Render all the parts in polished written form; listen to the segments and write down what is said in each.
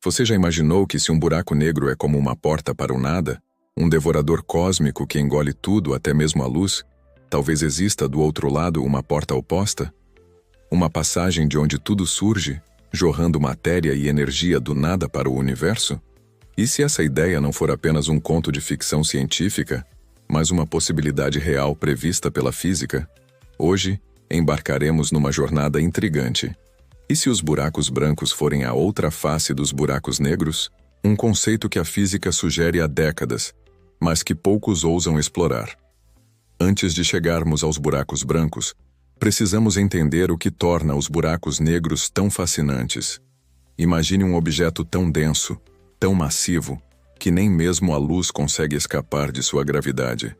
Você já imaginou que se um buraco negro é como uma porta para o nada, um devorador cósmico que engole tudo, até mesmo a luz, talvez exista do outro lado uma porta oposta? Uma passagem de onde tudo surge, jorrando matéria e energia do nada para o universo? E se essa ideia não for apenas um conto de ficção científica, mas uma possibilidade real prevista pela física? Hoje, embarcaremos numa jornada intrigante. E se os buracos brancos forem a outra face dos buracos negros? Um conceito que a física sugere há décadas, mas que poucos ousam explorar. Antes de chegarmos aos buracos brancos, precisamos entender o que torna os buracos negros tão fascinantes. Imagine um objeto tão denso, tão massivo, que nem mesmo a luz consegue escapar de sua gravidade.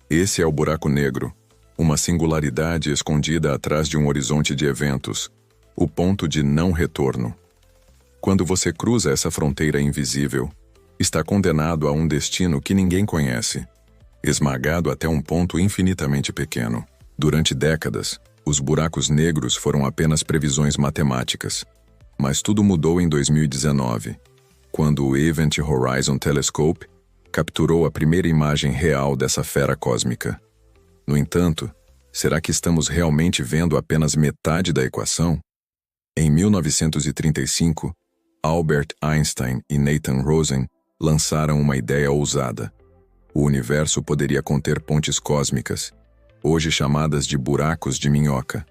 Esse é o buraco negro, uma singularidade escondida atrás de um horizonte de eventos, o ponto de não retorno. Quando você cruza essa fronteira invisível, está condenado a um destino que ninguém conhece, esmagado até um ponto infinitamente pequeno. Durante décadas, os buracos negros foram apenas previsões matemáticas. Mas tudo mudou em 2019, quando o Event Horizon Telescope capturou a primeira imagem real dessa fera cósmica. No entanto, será que estamos realmente vendo apenas metade da equação? Em 1935, Albert Einstein e Nathan Rosen lançaram uma ideia ousada. O universo poderia conter pontes cósmicas, hoje chamadas de buracos de minhoca.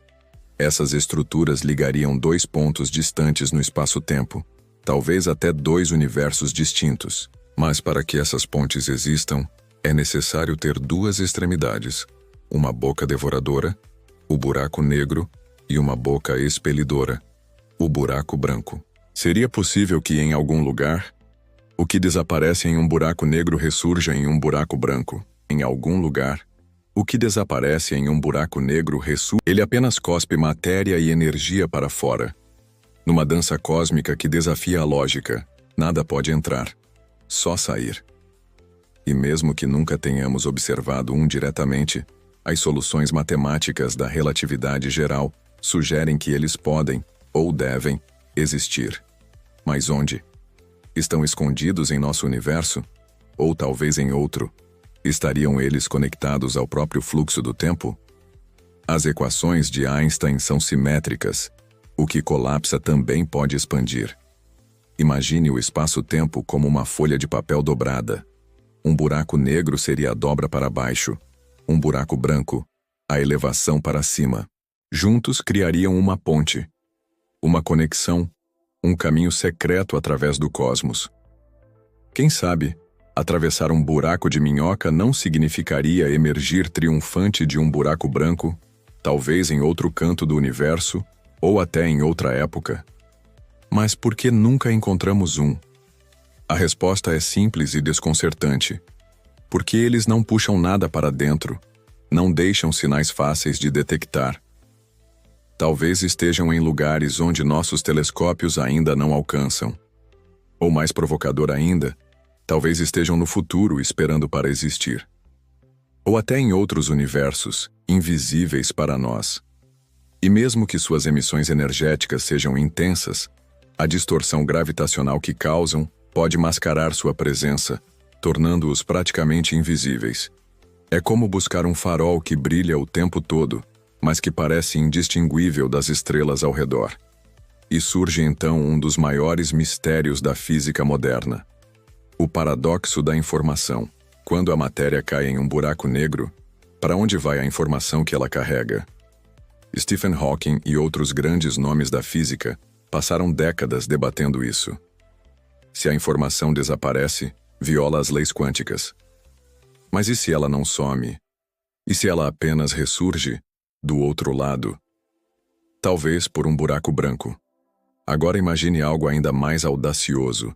Essas estruturas ligariam dois pontos distantes no espaço-tempo, talvez até dois universos distintos. Mas para que essas pontes existam, é necessário ter duas extremidades, uma boca devoradora, o buraco negro, e uma boca expelidora, o buraco branco. Seria possível que em algum lugar, o que desaparece em um buraco negro ressurja em um buraco branco? Em algum lugar, o que desaparece em um buraco negro ressurge. Ele apenas cospe matéria e energia para fora. Numa dança cósmica que desafia a lógica, nada pode entrar, só sair. E mesmo que nunca tenhamos observado um diretamente, as soluções matemáticas da relatividade geral sugerem que eles podem, ou devem, existir. Mas onde? Estão escondidos em nosso universo? Ou talvez em outro? Estariam eles conectados ao próprio fluxo do tempo? As equações de Einstein são simétricas. O que colapsa também pode expandir. Imagine o espaço-tempo como uma folha de papel dobrada. Um buraco negro seria a dobra para baixo. Um buraco branco, a elevação para cima. Juntos criariam uma ponte. Uma conexão, um caminho secreto através do cosmos. Quem sabe, atravessar um buraco de minhoca não significaria emergir triunfante de um buraco branco, talvez em outro canto do universo, ou até em outra época. Mas por que nunca encontramos um? A resposta é simples e desconcertante. Porque eles não puxam nada para dentro, não deixam sinais fáceis de detectar. Talvez estejam em lugares onde nossos telescópios ainda não alcançam. Ou mais provocador ainda, talvez estejam no futuro esperando para existir. Ou até em outros universos, invisíveis para nós. E mesmo que suas emissões energéticas sejam intensas, a distorção gravitacional que causam pode mascarar sua presença, tornando-os praticamente invisíveis. É como buscar um farol que brilha o tempo todo, mas que parece indistinguível das estrelas ao redor. E surge então um dos maiores mistérios da física moderna. O paradoxo da informação. Quando a matéria cai em um buraco negro, para onde vai a informação que ela carrega? Stephen Hawking e outros grandes nomes da física passaram décadas debatendo isso. Se a informação desaparece, viola as leis quânticas. Mas e se ela não some? E se ela apenas ressurge do outro lado? Talvez por um buraco branco. Agora imagine algo ainda mais audacioso.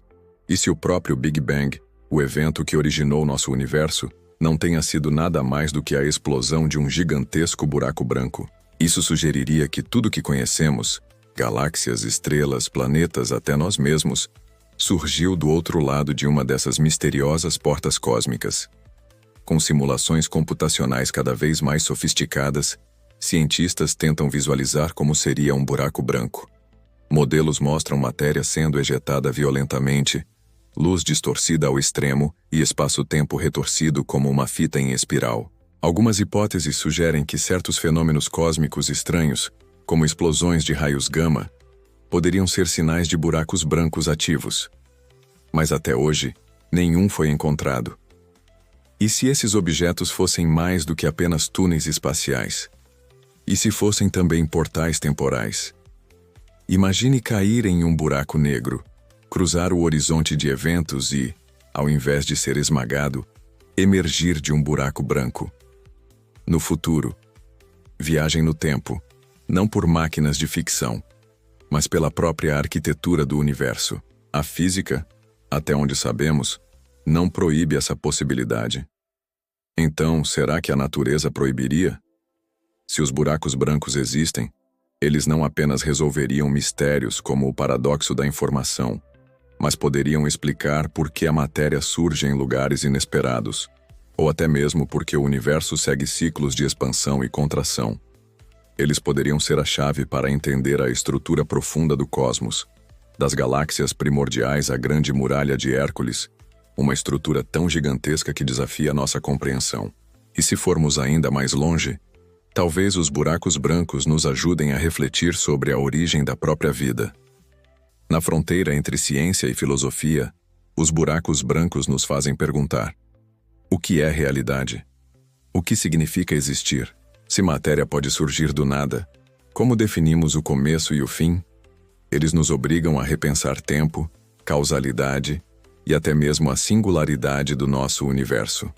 E se o próprio Big Bang, o evento que originou nosso universo, não tenha sido nada mais do que a explosão de um gigantesco buraco branco? Isso sugeriria que tudo que conhecemos, galáxias, estrelas, planetas, até nós mesmos, surgiu do outro lado de uma dessas misteriosas portas cósmicas. Com simulações computacionais cada vez mais sofisticadas, cientistas tentam visualizar como seria um buraco branco. Modelos mostram matéria sendo ejetada violentamente, luz distorcida ao extremo e espaço-tempo retorcido como uma fita em espiral. Algumas hipóteses sugerem que certos fenômenos cósmicos estranhos, como explosões de raios gama, poderiam ser sinais de buracos brancos ativos. Mas até hoje, nenhum foi encontrado. E se esses objetos fossem mais do que apenas túneis espaciais? E se fossem também portais temporais? Imagine cair em um buraco negro, cruzar o horizonte de eventos e, ao invés de ser esmagado, emergir de um buraco branco. No futuro, viagem no tempo, não por máquinas de ficção, mas pela própria arquitetura do universo. A física, até onde sabemos, não proíbe essa possibilidade. Então, será que a natureza proibiria? Se os buracos brancos existem, eles não apenas resolveriam mistérios como o paradoxo da informação, mas poderiam explicar por que a matéria surge em lugares inesperados, ou até mesmo por que o universo segue ciclos de expansão e contração. Eles poderiam ser a chave para entender a estrutura profunda do cosmos, das galáxias primordiais à Grande Muralha de Hércules, uma estrutura tão gigantesca que desafia nossa compreensão. E se formos ainda mais longe, talvez os buracos brancos nos ajudem a refletir sobre a origem da própria vida. Na fronteira entre ciência e filosofia, os buracos brancos nos fazem perguntar: o que é realidade? O que significa existir? Se matéria pode surgir do nada, como definimos o começo e o fim? Eles nos obrigam a repensar tempo, causalidade e até mesmo a singularidade do nosso universo.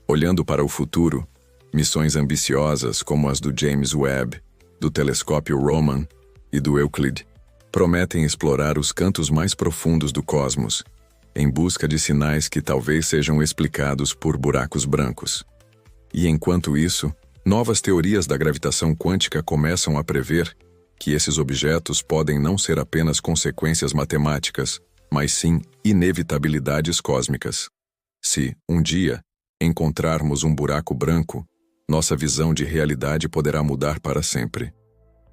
Olhando para o futuro, missões ambiciosas como as do James Webb, do telescópio Roman e do Euclid prometem explorar os cantos mais profundos do cosmos, em busca de sinais que talvez sejam explicados por buracos brancos. E enquanto isso, novas teorias da gravitação quântica começam a prever que esses objetos podem não ser apenas consequências matemáticas, mas sim inevitabilidades cósmicas. Se, um dia, encontrarmos um buraco branco, nossa visão de realidade poderá mudar para sempre.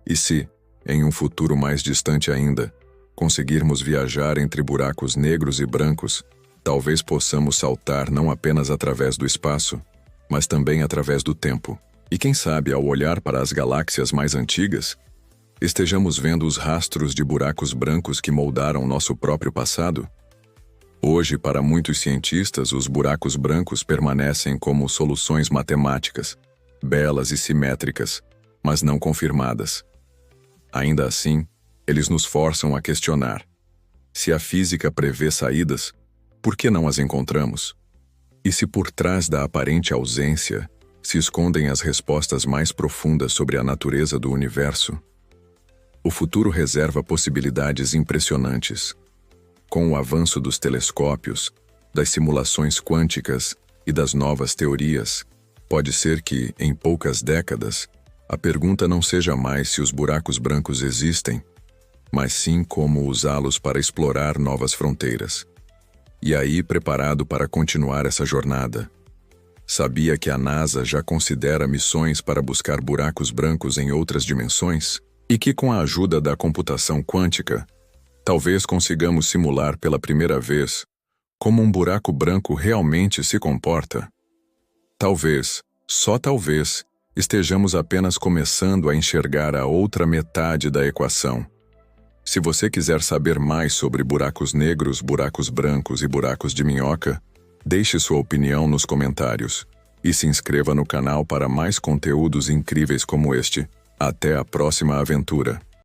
E se, em um futuro mais distante ainda, conseguirmos viajar entre buracos negros e brancos, talvez possamos saltar não apenas através do espaço, mas também através do tempo. E quem sabe, ao olhar para as galáxias mais antigas, estejamos vendo os rastros de buracos brancos que moldaram nosso próprio passado? Hoje, para muitos cientistas, os buracos brancos permanecem como soluções matemáticas, belas e simétricas, mas não confirmadas. Ainda assim, eles nos forçam a questionar: se a física prevê saídas, por que não as encontramos? E se por trás da aparente ausência se escondem as respostas mais profundas sobre a natureza do universo? O futuro reserva possibilidades impressionantes. Com o avanço dos telescópios, das simulações quânticas e das novas teorias, pode ser que, em poucas décadas, a pergunta não seja mais se os buracos brancos existem, mas sim como usá-los para explorar novas fronteiras. E aí, preparado para continuar essa jornada, sabia que a NASA já considera missões para buscar buracos brancos em outras dimensões? E que, com a ajuda da computação quântica, talvez consigamos simular pela primeira vez como um buraco branco realmente se comporta? Talvez, só talvez, estejamos apenas começando a enxergar a outra metade da equação. Se você quiser saber mais sobre buracos negros, buracos brancos e buracos de minhoca, deixe sua opinião nos comentários e se inscreva no canal para mais conteúdos incríveis como este. Até a próxima aventura!